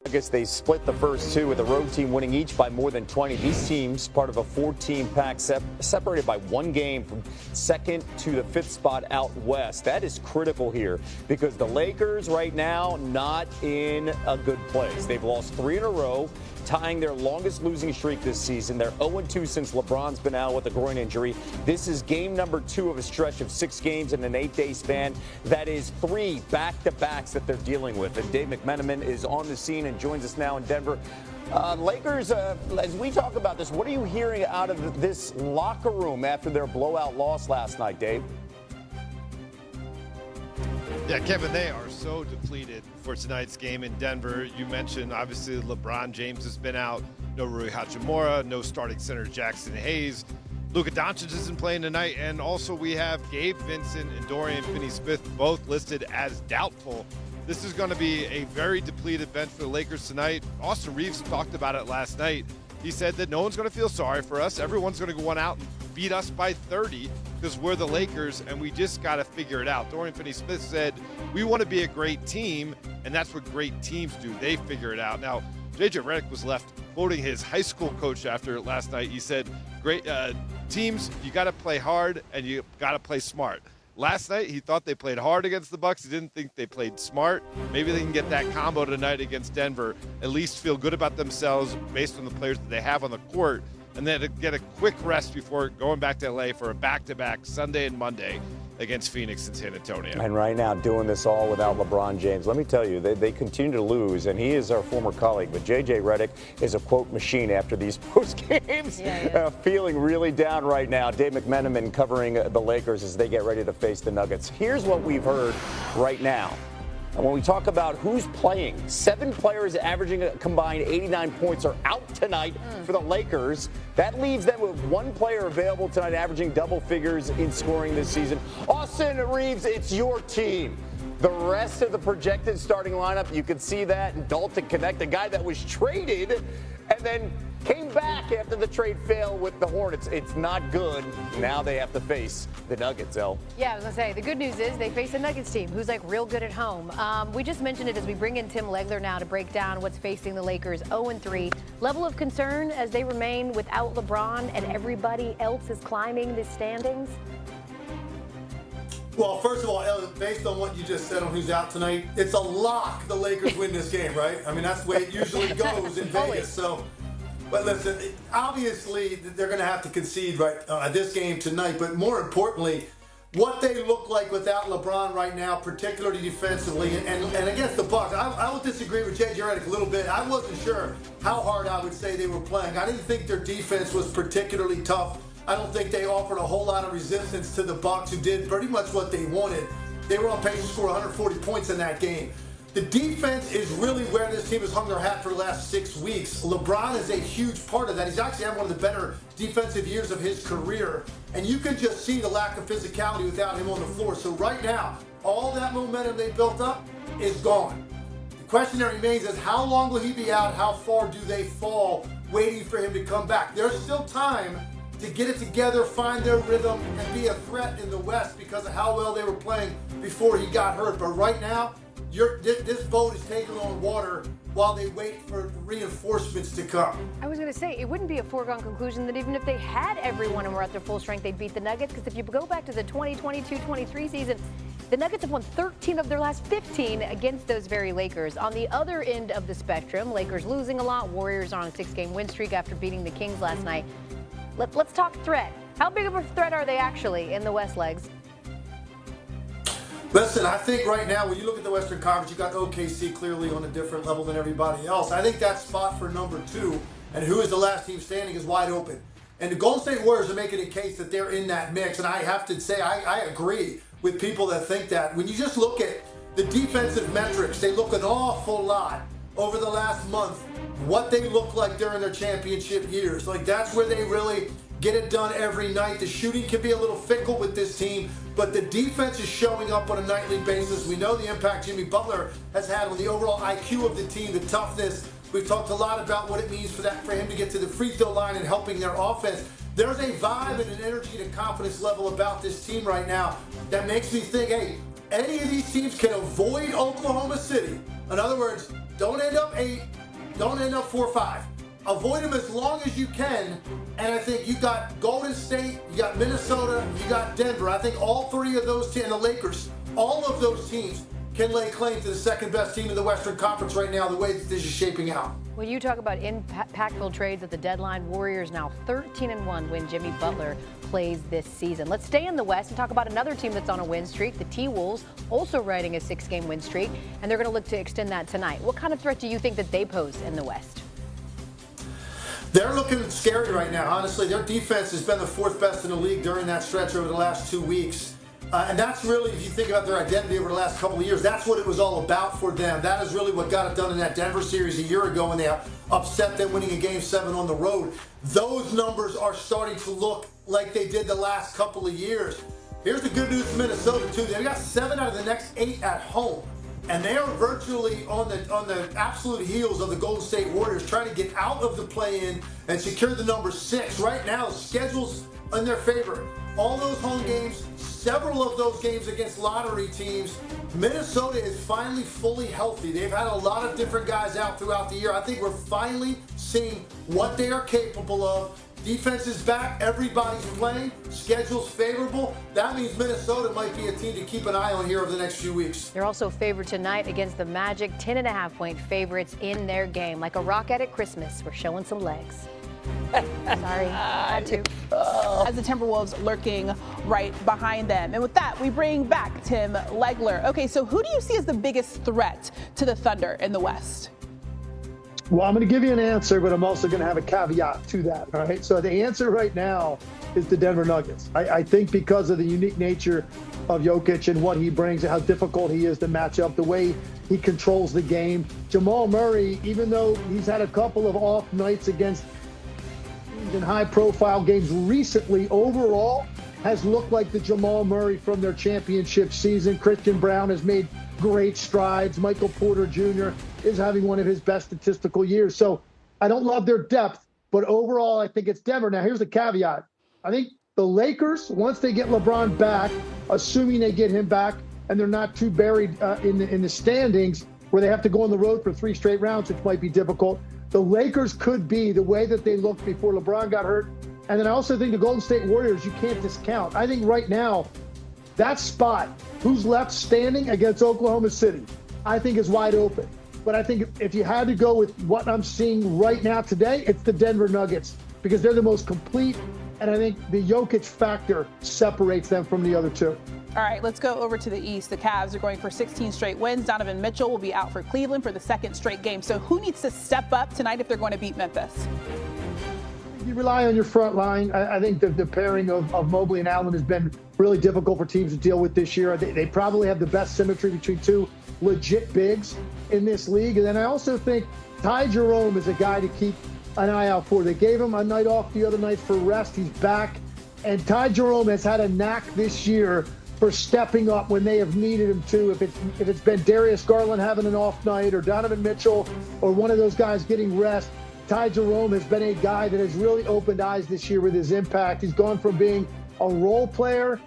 I guess they split the first two with the road team winning each by more than 20. These teams, part of a 4-team pack, separated by one game from second to the fifth spot out west. That is critical here because the Lakers right now not in a good place. They've lost 3 in a row, tying their longest losing streak this season. They're 0-2 since LeBron's been out with a groin injury. This is game number 2 of a stretch of 6 games in an 8-day span. That is 3 back-to-backs that they're dealing with. And Dave McMenamin is on the scene and joins us now in Denver. Lakers, as we talk about this, what are you hearing out of this locker room after their blowout loss last night, Dave? Yeah, Kevin, they are so depleted for tonight's game in Denver. You mentioned, obviously, LeBron James has been out. No Rui Hachimura, no starting center Jackson Hayes. Luka Doncic isn't playing tonight. And also we have Gabe Vincent and Dorian Finney-Smith both listed as doubtful. This is going to be a very depleted bench for the Lakers tonight. Austin Reeves talked about it last night. He said that no one's going to feel sorry for us. Everyone's going to go on out and beat us by 30 because we're the Lakers and we just got to figure it out. Dorian Finney-Smith said, we want to be a great team, and that's what great teams do. They figure it out. Now, JJ Redick was left quoting his high school coach after last night. He said, great teams, you got to play hard and you got to play smart. Last night, he thought they played hard against the Bucks. He didn't think they played smart. Maybe they can get that combo tonight against Denver, at least feel good about themselves based on the players that they have on the court, and then to get a quick rest before going back to LA for a back-to-back Sunday and Monday against Phoenix and San Antonio. And right now, doing this all without LeBron James. Let me tell you, they continue to lose, and he is our former colleague. But J.J. Redick is a quote machine after these post games. Feeling really down right now. Dave McMenamin covering the Lakers as they get ready to face the Nuggets. Here's what we've heard right now. And when we talk about who's playing, 7 players averaging a combined 89 points are out tonight for the Lakers. That leaves them with 1 player available tonight averaging double figures in scoring this season. Austin Reeves, it's your team. The rest of the projected starting lineup, you can see that. And Dalton Connect, the guy that was traded and then came back after the trade failed with the Hornets. It's not good. Now they have to face the Nuggets, El. Yeah, I was going to say, the good news is they face a Nuggets team who's like real good at home. We just mentioned it as we bring in Tim Legler now to break down what's facing the Lakers 0-3. Level of concern as they remain without LeBron and everybody else is climbing the standings? Well, first of all, El, based on what you just said on who's out tonight, it's a lock the Lakers win this game, right? I mean, that's the way it usually goes in Vegas. So, but listen, obviously they're going to have to concede this game tonight. But more importantly, what they look like without LeBron right now, particularly defensively, and against the Bucks, I will disagree with J.J. Redick a little bit. I wasn't sure how hard I would say they were playing. I didn't think their defense was particularly tough. I don't think they offered a whole lot of resistance to the Bucks, who did pretty much what they wanted. They were on pace to score 140 points in that game. The defense is really where this team has hung their hat for the last 6 weeks. LeBron is a huge part of that. He's actually had one of the better defensive years of his career. And you can just see the lack of physicality without him on the floor. So right now, all that momentum they built up is gone. The question that remains is how long will he be out? How far do they fall waiting for him to come back? There's still time to get it together, find their rhythm, and be a threat in the West because of how well they were playing before he got hurt. But right now, this boat is taking on water while they wait for reinforcements to come. I was going to say, it wouldn't be a foregone conclusion that even if they had everyone and were at their full strength, they'd beat the Nuggets. Because if you go back to the 2022-23 season, the Nuggets have won 13 of their last 15 against those very Lakers. On the other end of the spectrum, Lakers losing a lot. Warriors are on a 6-game win streak after beating the Kings last night. Let's talk threat. How big of a threat are they actually in the West, Legs? Listen, I think right now when you look at the Western Conference, you got OKC clearly on a different level than everybody else. I think that spot for number 2 and who is the last team standing is wide open. And the Golden State Warriors are making a case that they're in that mix. And I have to say, I agree with people that think that. When you just look at the defensive metrics, they look an awful lot over the last month what they look like during their championship years. Like, that's where they really get it done every night. The shooting can be a little fickle with this team, but the defense is showing up on a nightly basis. We know the impact Jimmy Butler has had on the overall IQ of the team, the toughness. We've talked a lot about what it means for him to get to the free throw line and helping their offense. There's a vibe and an energy and a confidence level about this team right now that makes me think, hey, any of these teams can avoid Oklahoma City. In other words, Don't end up 8. Don't end up 4 or 5. Avoid them as long as you can. And I think you got Golden State, you got Minnesota, you got Denver. I think all three of those teams, and the Lakers, all of those teams can lay claim to the second best team in the Western Conference right now, the way that this is shaping out. When you talk about impactful trades at the deadline, Warriors now 13-1 when Jimmy Butler plays this season. Let's stay in the West and talk about another team that's on a win streak, the T-Wolves, also riding a 6-game win streak, and they're going to look to extend that tonight. What kind of threat do you think that they pose in the West? They're looking scary right now, honestly. Their defense has been the 4th best in the league during that stretch over the last 2 weeks. And that's really, if you think about their identity over the last couple of years, that's what it was all about for them. That is really what got it done in that Denver series a year ago when they upset them, winning a Game 7 on the road. Those numbers are starting to look like they did the last couple of years. Here's the good news for Minnesota, too. They've got 7 out of the next 8 at home. And they are virtually on the absolute heels of the Golden State Warriors, trying to get out of the play-in and secure the number 6. Right now, the schedule's in their favor. All those home games, several of those games against lottery teams. Minnesota is finally fully healthy. They've had a lot of different guys out throughout the year. I think we're finally seeing what they are capable of. Defense is back. Everybody's playing. Schedule's favorable. That means Minnesota might be a team to keep an eye on here over the next few weeks. They're also favored tonight against the Magic, 10.5-point favorites in their game. Like a rocket at Christmas, we're showing some legs. Sorry, I had to. As the Timberwolves lurking right behind them. And with that, we bring back Tim Legler. Okay, so who do you see as the biggest threat to the Thunder in the West? Well, I'm going to give you an answer, but I'm also going to have a caveat to that. All right. So the answer right now is the Denver Nuggets. I think because of the unique nature of Jokic and what he brings and how difficult he is to match up, the way he controls the game. Jamal Murray, even though he's had a couple of off nights against in high-profile games recently, overall has looked like the Jamal Murray from their championship season. Christian Brown has made great strides. Michael Porter Jr. is having one of his best statistical years. So I don't love their depth, but overall I think it's Denver. Now here's the caveat. I think the Lakers, once they get LeBron back, assuming they get him back and they're not too buried in the standings where they have to go on the road for 3 straight rounds, which might be difficult, the Lakers could be the way that they looked before LeBron got hurt. And then I also think the Golden State Warriors, you can't discount. I think right now, that spot, who's left standing against Oklahoma City, I think is wide open. But I think if you had to go with what I'm seeing right now today, it's the Denver Nuggets because they're the most complete. And I think the Jokic factor separates them from the other two. All right, let's go over to the East. The Cavs are going for 16 straight wins. Donovan Mitchell will be out for Cleveland for the 2nd straight game. So who needs to step up tonight if they're going to beat Memphis? You rely on your front line. I think the pairing of Mobley and Allen has been really difficult for teams to deal with this year. They probably have the best symmetry between 2 legit bigs in this league. And then I also think Ty Jerome is a guy to keep an eye out for. They gave him a night off the other night for rest. He's back. And Ty Jerome has had a knack this year for stepping up when they have needed him to. If it's been Darius Garland having an off night or Donovan Mitchell or one of those guys getting rest, Ty Jerome has been a guy that has really opened eyes this year with his impact. He's gone from being a role player